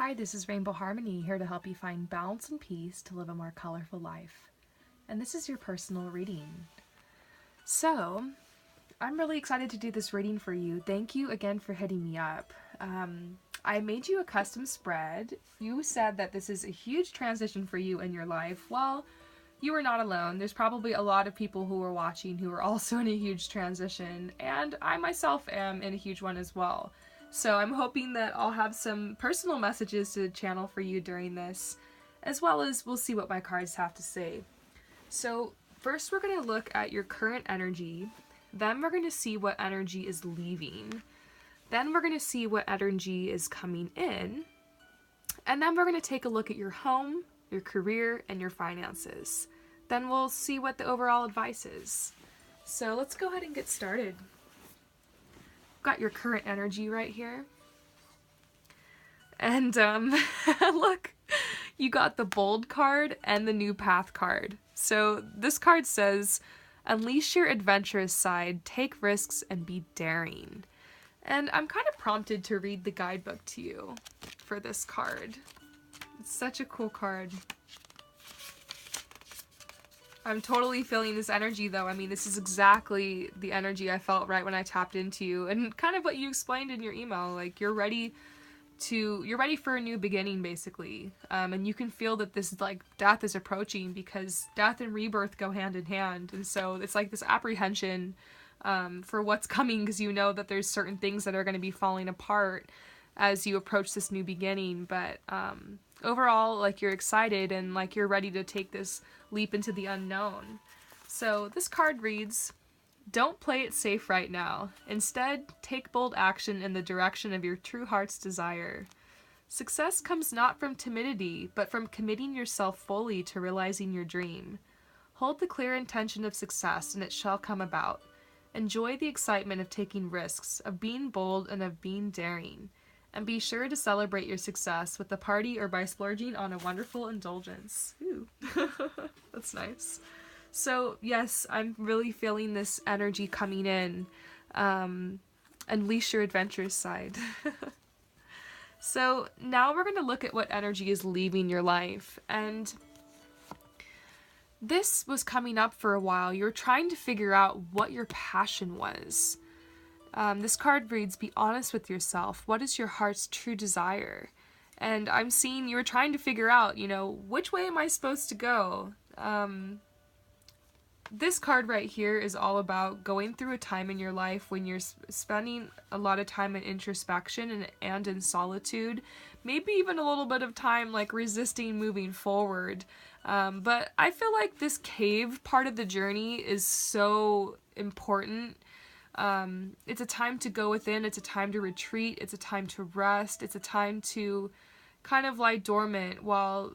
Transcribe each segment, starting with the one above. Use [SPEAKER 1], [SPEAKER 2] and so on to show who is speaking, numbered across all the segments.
[SPEAKER 1] Hi, this is Rainbow Harmony, here to help you find balance and peace to live a more colorful life. And this is your personal reading. So, I'm really excited to do this reading for you. Thank you again for hitting me up. I made you a custom spread. You said that this is a huge transition for you in your life. Well, you are not alone. There's probably a lot of people who are watching who are also in a huge transition, and I myself am in a huge one as well. So I'm hoping that I'll have some personal messages to channel for you during this, as well as we'll see what my cards have to say. So first we're going to look at your current energy, then we're going to see what energy is leaving, then we're going to see what energy is coming in, and then we're going to take a look at your home, your career, and your finances. Then we'll see what the overall advice is. So let's go ahead and get started. Got your current energy right here. And look, you got the bold card and the new path card. So this card says, unleash your adventurous side, take risks, and be daring. And I'm kind of prompted to read the guidebook to you for this card. It's such a cool card. I'm totally feeling this energy though. I mean, this is exactly the energy I felt right when I tapped into you, and kind of what you explained in your email. Like you're ready for a new beginning, basically. And you can feel that this like death is approaching, because death and rebirth go hand in hand. And so it's like this apprehension for what's coming, because you know that there's certain things that are going to be falling apart as you approach this new beginning. But overall, like you're excited and like you're ready to take this leap into the unknown. So this card reads, don't play it safe right now. Instead, take bold action in the direction of your true heart's desire. Success comes not from timidity, but from committing yourself fully to realizing your dream. Hold the clear intention of success, and it shall come about. Enjoy the excitement of taking risks, of being bold, and of being daring. And be sure to celebrate your success with a party or by splurging on a wonderful indulgence. Ooh, that's nice. So yes, I'm really feeling this energy coming in. Unleash your adventurous side. So now we're going to look at what energy is leaving your life. And this was coming up for a while. You're trying to figure out what your passion was. This card reads, be honest with yourself. What is your heart's true desire? And I'm seeing you were trying to figure out, which way am I supposed to go? This card right here is all about going through a time in your life when you're spending a lot of time in introspection and in solitude. Maybe even a little bit of time like resisting moving forward. But I feel like this cave part of the journey is so important. It's a time to go within, it's a time to retreat, it's a time to rest, it's a time to kind of lie dormant while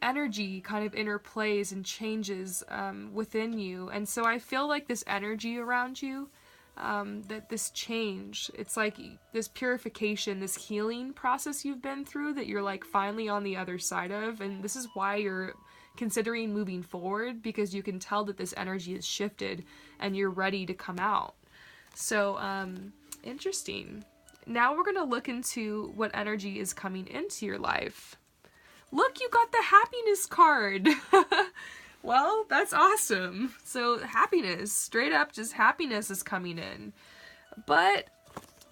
[SPEAKER 1] energy kind of interplays and changes within you. And so I feel like this energy around you, that this change, it's like this purification, this healing process you've been through that you're like finally on the other side of. And this is why you're considering moving forward, because you can tell that this energy is shifted and you're ready to come out. So, interesting. Now we're going to look into what energy is coming into your life. Look, you got the happiness card. Well, that's awesome. So happiness, straight up just happiness is coming in. But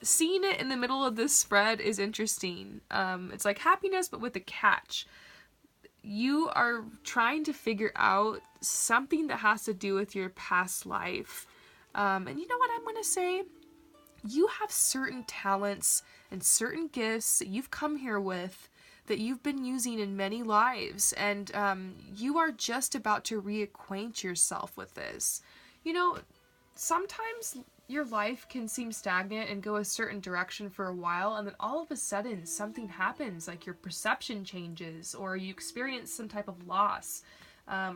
[SPEAKER 1] seeing it in the middle of this spread is interesting. It's like happiness, but with a catch. You are trying to figure out something that has to do with your past life. And you know what I'm going to say? You have certain talents and certain gifts that you've come here with that you've been using in many lives, and you are just about to reacquaint yourself with this. Sometimes your life can seem stagnant and go a certain direction for a while, and then all of a sudden something happens, like your perception changes, or you experience some type of loss.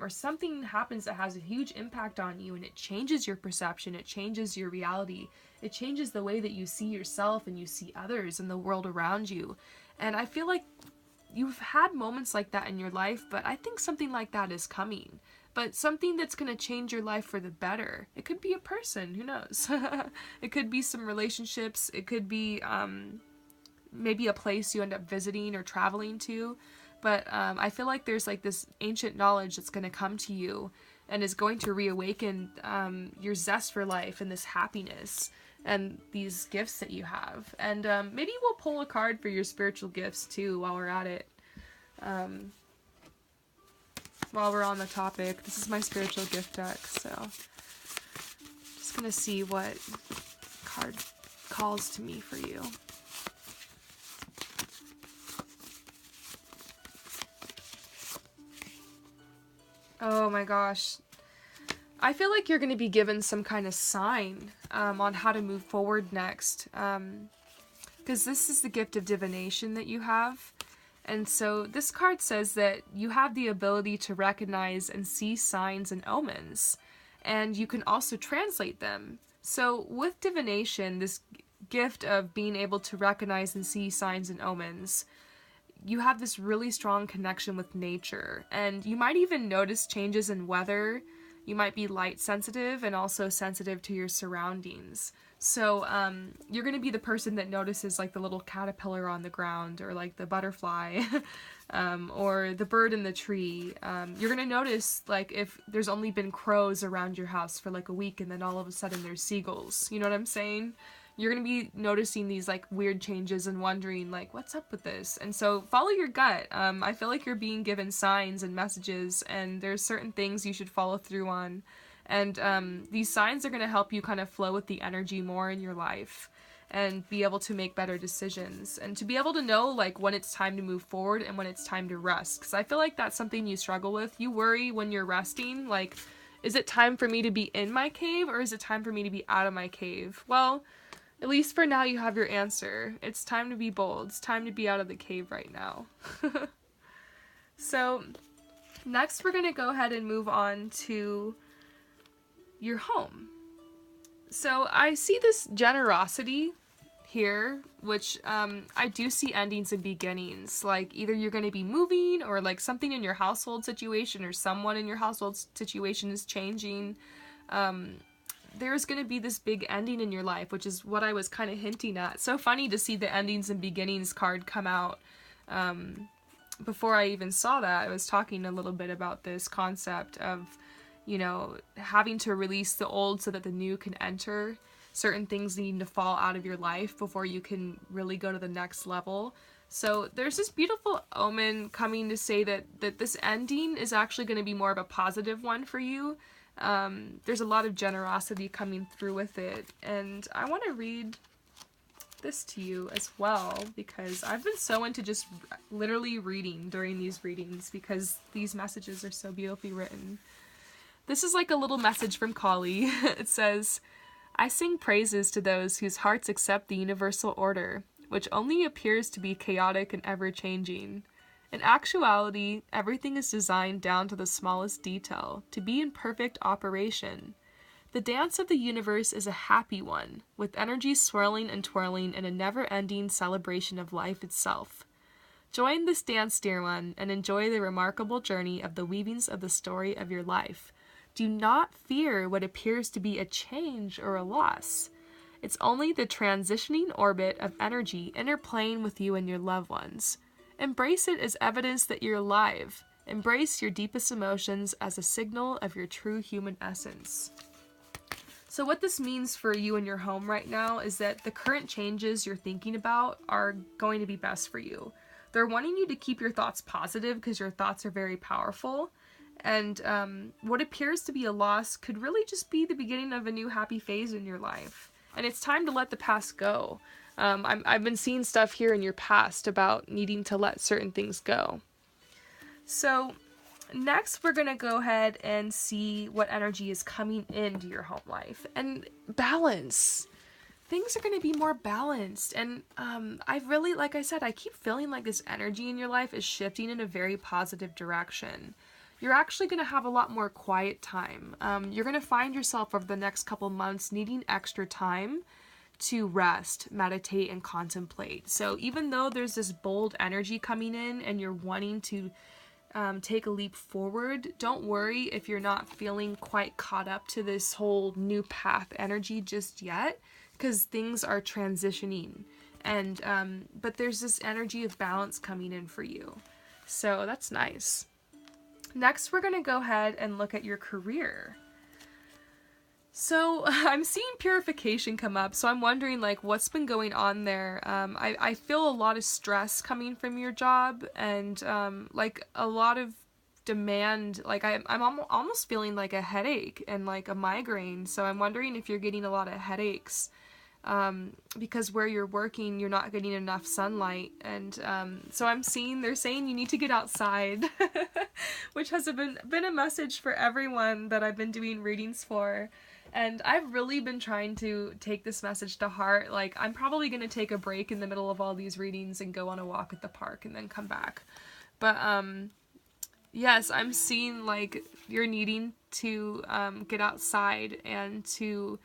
[SPEAKER 1] Or something happens that has a huge impact on you, and it changes your perception, it changes your reality, it changes the way that you see yourself and you see others and the world around you. And I feel like you've had moments like that in your life, but I think something like that is coming. But something that's going to change your life for the better. It could be a person, who knows? It could be some relationships, it could be maybe a place you end up visiting or traveling to. But I feel like there's like this ancient knowledge that's going to come to you and is going to reawaken your zest for life and this happiness and these gifts that you have. And maybe we'll pull a card for your spiritual gifts too while we're at it. While we're on the topic, this is my spiritual gift deck, so just gonna see what card calls to me for you. Oh my gosh. I feel like you're going to be given some kind of sign on how to move forward next. Because this is the gift of divination that you have. And so this card says that you have the ability to recognize and see signs and omens. And you can also translate them. So with divination, this gift of being able to recognize and see signs and omens, you have this really strong connection with nature, and you might even notice changes in weather. You might be light sensitive and also sensitive to your surroundings. So you're going to be the person that notices like the little caterpillar on the ground, or like the butterfly, or the bird in the tree. You're going to notice like if there's only been crows around your house for like a week and then all of a sudden there's seagulls. You know what I'm saying? You're going to be noticing these like weird changes and wondering like, what's up with this? And so follow your gut. I feel like you're being given signs and messages, and there's certain things you should follow through on. And these signs are going to help you kind of flow with the energy more in your life and be able to make better decisions and to be able to know like when it's time to move forward and when it's time to rest. Because I feel like that's something you struggle with. You worry when you're resting, like, is it time for me to be in my cave or is it time for me to be out of my cave? Well, at least for now you have your answer. It's time to be bold. It's time to be out of the cave right now. So next we're going to go ahead and move on to your home. So I see this generosity here, which I do see endings and beginnings. Like either you're going to be moving, or like something in your household situation or someone in your household situation is changing. There's going to be this big ending in your life, which is what I was kind of hinting at. So funny to see the endings and beginnings card come out. Before I even saw that, I was talking a little bit about this concept of, you know, having to release the old so that the new can enter. Certain things need to fall out of your life before you can really go to the next level. So there's this beautiful omen coming to say that this ending is actually going to be more of a positive one for you. There's a lot of generosity coming through with it, and I want to read this to you as well, because I've been so into just literally reading during these readings because these messages are so beautifully written. This is like a little message from Kali. It says, "I sing praises to those whose hearts accept the universal order, which only appears to be chaotic and ever-changing. In actuality, everything is designed down to the smallest detail, to be in perfect operation. The dance of the universe is a happy one, with energy swirling and twirling in a never-ending celebration of life itself. Join this dance, dear one, and enjoy the remarkable journey of the weavings of the story of your life. Do not fear what appears to be a change or a loss. It's only the transitioning orbit of energy interplaying with you and your loved ones. Embrace it as evidence that you're alive. Embrace your deepest emotions as a signal of your true human essence." So what this means for you in your home right now is that the current changes you're thinking about are going to be best for you. They're wanting you to keep your thoughts positive because your thoughts are very powerful. And what appears to be a loss could really just be the beginning of a new happy phase in your life. And it's time to let the past go. I've been seeing stuff here in your past about needing to let certain things go. So next we're going to go ahead and see what energy is coming into your home life. And balance. Things are going to be more balanced. And I've really, like I said, I keep feeling like this energy in your life is shifting in a very positive direction. You're actually going to have a lot more quiet time. You're going to find yourself over the next couple months needing extra time to rest, meditate, and contemplate. So even though there's this bold energy coming in and you're wanting to take a leap forward, don't worry if you're not feeling quite caught up to this whole new path energy just yet, because things are transitioning And but there's this energy of balance coming in for you, so that's nice. Next, we're going to go ahead and look at your career. So I'm seeing purification come up, so I'm wondering like what's been going on there. I feel a lot of stress coming from your job, and like a lot of demand. Like I'm almost feeling like a headache and like a migraine, so I'm wondering if you're getting a lot of headaches because where you're working you're not getting enough sunlight, and so they're saying you need to get outside, which has been a message for everyone that I've been doing readings for. And I've really been trying to take this message to heart. Like, I'm probably going to take a break in the middle of all these readings and go on a walk at the park and then come back. But, yes, I'm seeing, like, you're needing to get outside and you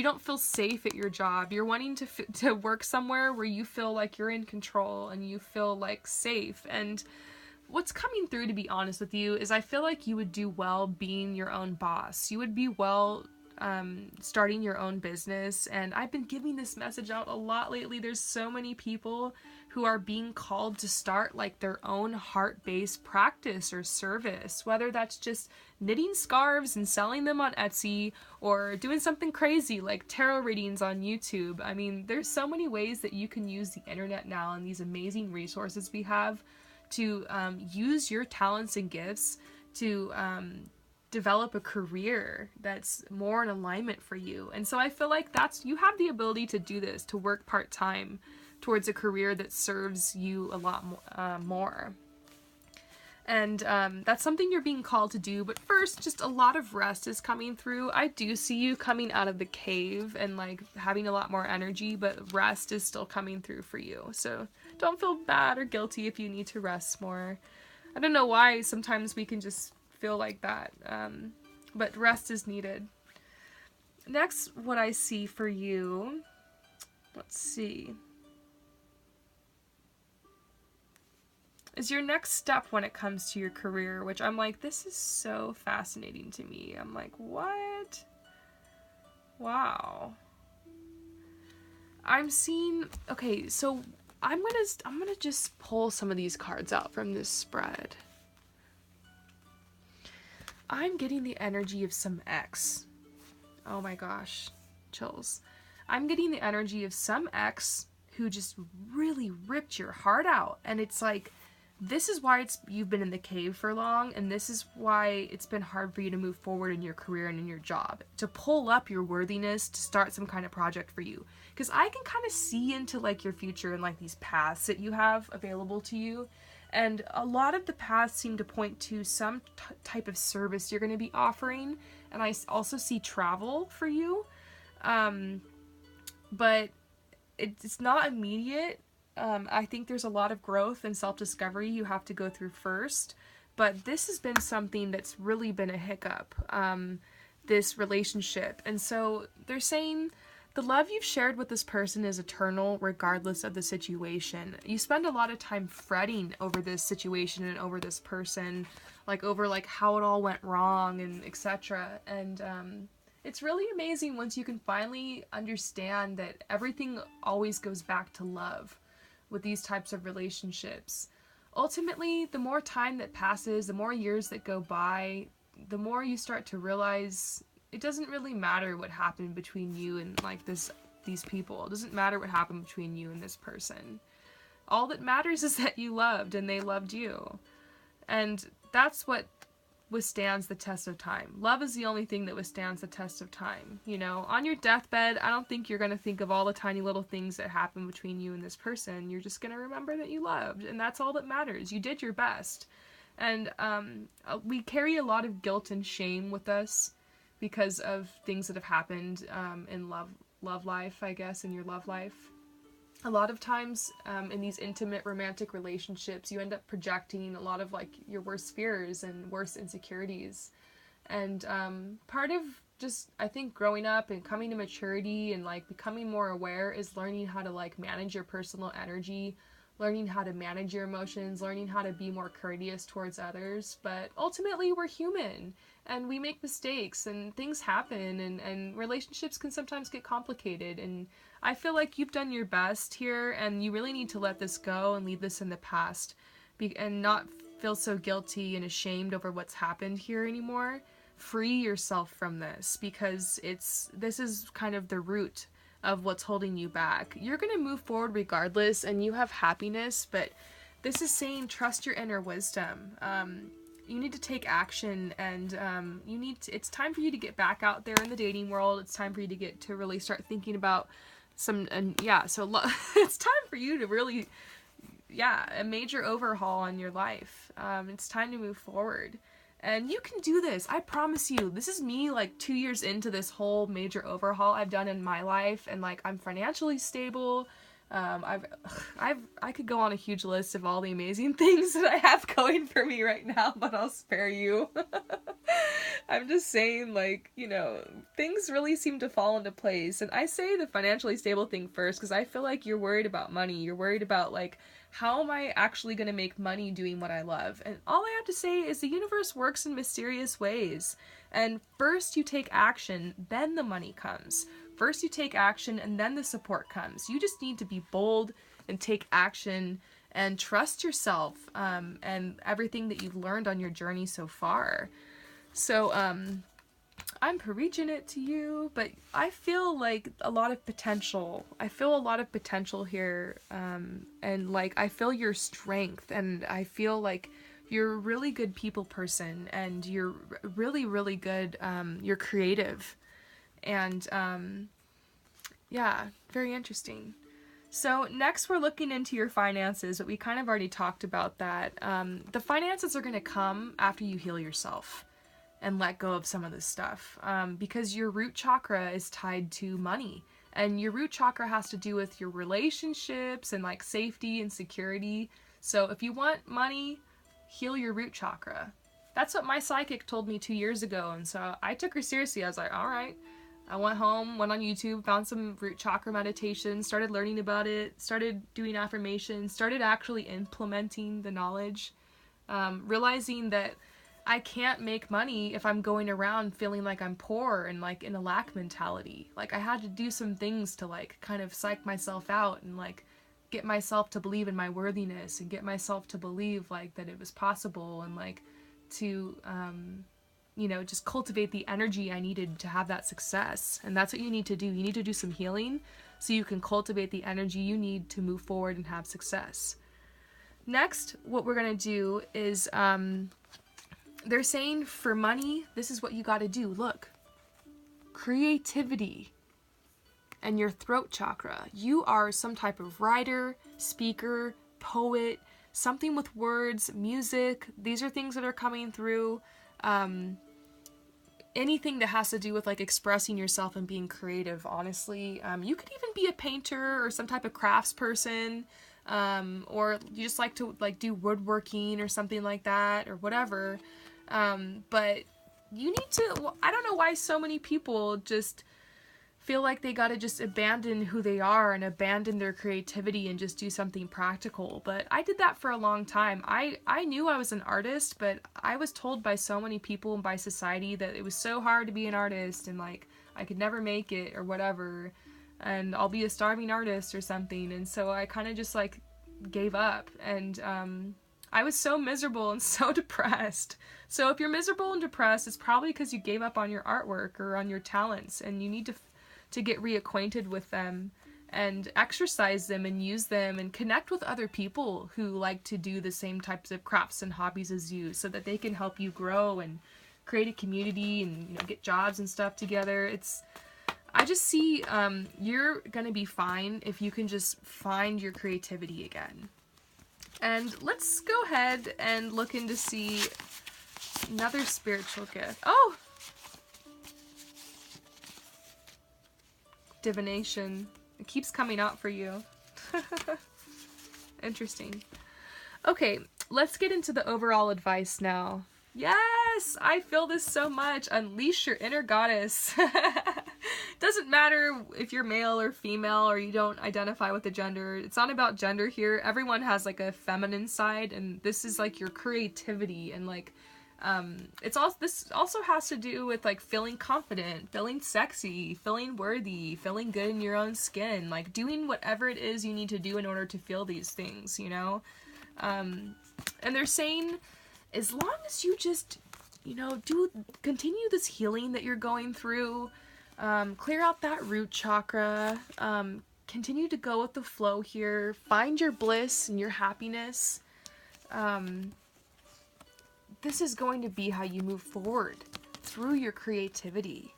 [SPEAKER 1] don't feel safe at your job. You're wanting to work somewhere where you feel like you're in control and you feel, like, safe. And what's coming through, to be honest with you, is I feel like you would do well being your own boss. You would be well starting your own business, and I've been giving this message out a lot lately. There's so many people who are being called to start like their own heart-based practice or service, whether that's just knitting scarves and selling them on Etsy, or doing something crazy like tarot readings on YouTube. I mean, there's so many ways that you can use the internet now and these amazing resources we have to use your talents and gifts to develop a career that's more in alignment for you. And so I feel like you have the ability to do this, to work part-time towards a career that serves you a lot more. And that's something you're being called to do. But first, just a lot of rest is coming through. I do see you coming out of the cave and like having a lot more energy, but rest is still coming through for you. So don't feel bad or guilty if you need to rest more. I don't know why sometimes we can just feel like that, but rest is needed. Next, what I see for you, let's see, is your next step when it comes to your career, which I'm like, this is so fascinating to me. I'm like, what? Wow. I'm seeing, okay, so I'm gonna just pull some of these cards out from this spread. I'm getting the energy of some ex. Oh my gosh, chills. I'm getting the energy of some ex who just really ripped your heart out. And it's like, this is why you've been in the cave for long, and this is why it's been hard for you to move forward in your career and in your job. To pull up your worthiness to start some kind of project for you. Because I can kind of see into like your future and like these paths that you have available to you. And a lot of the paths seem to point to some type of service you're going to be offering. And I also see travel for you. But it's not immediate. I think there's a lot of growth and self-discovery you have to go through first. But this has been something that's really been a hiccup, this relationship. And so they're saying the love you've shared with this person is eternal regardless of the situation. You spend a lot of time fretting over this situation and over this person, like over like how it all went wrong and etc. And it's really amazing once you can finally understand that everything always goes back to love with these types of relationships. Ultimately, the more time that passes, the more years that go by, the more you start to realize it doesn't really matter what happened between you and like these people. It doesn't matter what happened between you and this person. All that matters is that you loved and they loved you. And that's what withstands the test of time. Love is the only thing that withstands the test of time. You know, on your deathbed, I don't think you're going to think of all the tiny little things that happened between you and this person. You're just going to remember that you loved, and that's all that matters. You did your best. And we carry a lot of guilt and shame with us because of things that have happened in love life, I guess, in your love life. A lot of times in these intimate romantic relationships, you end up projecting a lot of like your worst fears and worst insecurities. And part of just, I think, growing up and coming to maturity and like becoming more aware is learning how to like manage your personal energy learning how to manage your emotions, learning how to be more courteous towards others. But ultimately, we're human and we make mistakes and things happen, and relationships can sometimes get complicated. And I feel like you've done your best here, and you really need to let this go and leave this in the past and not feel so guilty and ashamed over what's happened here anymore. Free yourself from this, because this is kind of the root of what's holding you back. You're going to move forward regardless, and you have happiness, but this is saying trust your inner wisdom. You need to take action, and it's time for you to get back out there in the dating world. It's time for you to really start thinking about it's time for you to really, a major overhaul on your life. It's time to move forward. And you can do this. I promise you. This is me like 2 years into this whole major overhaul I've done in my life, and like I'm financially stable. I could go on a huge list of all the amazing things that I have going for me right now, but I'll spare you. I'm just saying, like, things really seem to fall into place. And I say the financially stable thing first because I feel like you're worried about money. You're worried about, like, how am I actually going to make money doing what I love? And all I have to say is the universe works in mysterious ways. And first you take action, then the money comes. First you take action, and then the support comes. You just need to be bold and take action and trust yourself, and everything that you've learned on your journey so far. So, I'm preaching it to you, but I feel like a lot of potential. I feel a lot of potential here, and like I feel your strength, and I feel like you're a really good people person, and you're really, really good. You're creative, and very interesting. So next we're looking into your finances, but we kind of already talked about that. The finances are going to come after you heal yourself and let go of some of this stuff, because your root chakra is tied to money, and your root chakra has to do with your relationships and like safety and security. So if you want money, heal your root chakra. That's what my psychic told me 2 years ago, and so I took her seriously. I was like, all right. I went home, went on YouTube, found some root chakra meditation, started learning about it, started doing affirmations, started actually implementing the knowledge, realizing that I can't make money if I'm going around feeling like I'm poor and like in a lack mentality. Like I had to do some things to like kind of psych myself out and like get myself to believe in my worthiness and get myself to believe like that it was possible, and like to just cultivate the energy I needed to have that success. And that's what you need to do. You need to do some healing so you can cultivate the energy you need to move forward and have success. Next, what we're going to do is they're saying for money, this is what you got to do. Look, creativity and your throat chakra. You are some type of writer, speaker, poet, something with words, music. These are things that are coming through. Anything that has to do with like expressing yourself and being creative, honestly. You could even be a painter or some type of crafts person, or you just like to like do woodworking or something like that or whatever. But you need to, I don't know why so many people just feel like they gotta just abandon who they are and abandon their creativity and just do something practical. But I did that for a long time. I knew I was an artist, but I was told by so many people and by society that it was so hard to be an artist and like I could never make it or whatever, and I'll be a starving artist or something. And so I kind of just like gave up, and I was so miserable and so depressed. So if you're miserable and depressed, it's probably because you gave up on your artwork or on your talents, and you need to get reacquainted with them and exercise them and use them and connect with other people who like to do the same types of crafts and hobbies as you, so that they can help you grow and create a community and get jobs and stuff together. I just see you're gonna be fine if you can just find your creativity again. And let's go ahead and look into see another spiritual gift. Oh! Divination. It keeps coming out for you. Interesting. Okay, let's get into the overall advice now. Yes! I feel this so much. Unleash your inner goddess. Doesn't matter if you're male or female or you don't identify with a gender. It's not about gender here. Everyone has like a feminine side, and this is like your creativity and like this also has to do with like feeling confident, feeling sexy, feeling worthy, feeling good in your own skin, like doing whatever it is you need to do in order to feel these things, you know? And they're saying as long as you just, you know, continue this healing that you're going through, clear out that root chakra, continue to go with the flow here, find your bliss and your happiness. This is going to be how you move forward through your creativity.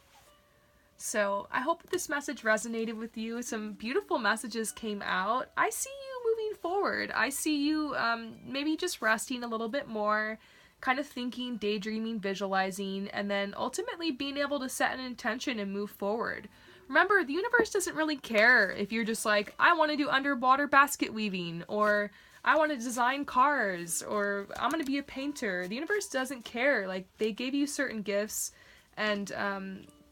[SPEAKER 1] So I hope this message resonated with you. Some beautiful messages came out. I see you moving forward. I see you maybe just resting a little bit more, kind of thinking, daydreaming, visualizing, and then ultimately being able to set an intention and move forward. Remember, the universe doesn't really care if you're just like, I want to do underwater basket weaving, or I want to design cars, or I'm going to be a painter. The universe doesn't care. Like, they gave you certain gifts, and,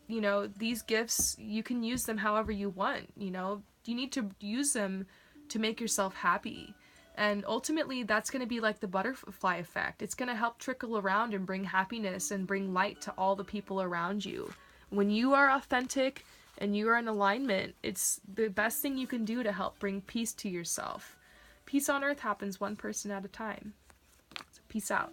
[SPEAKER 1] you know, these gifts, you can use them however you want, you know? You need to use them to make yourself happy. And ultimately, that's going to be like the butterfly effect. It's going to help trickle around and bring happiness and bring light to all the people around you. When you are authentic and you are in alignment, it's the best thing you can do to help bring peace to yourself. Peace on earth happens one person at a time. So peace out.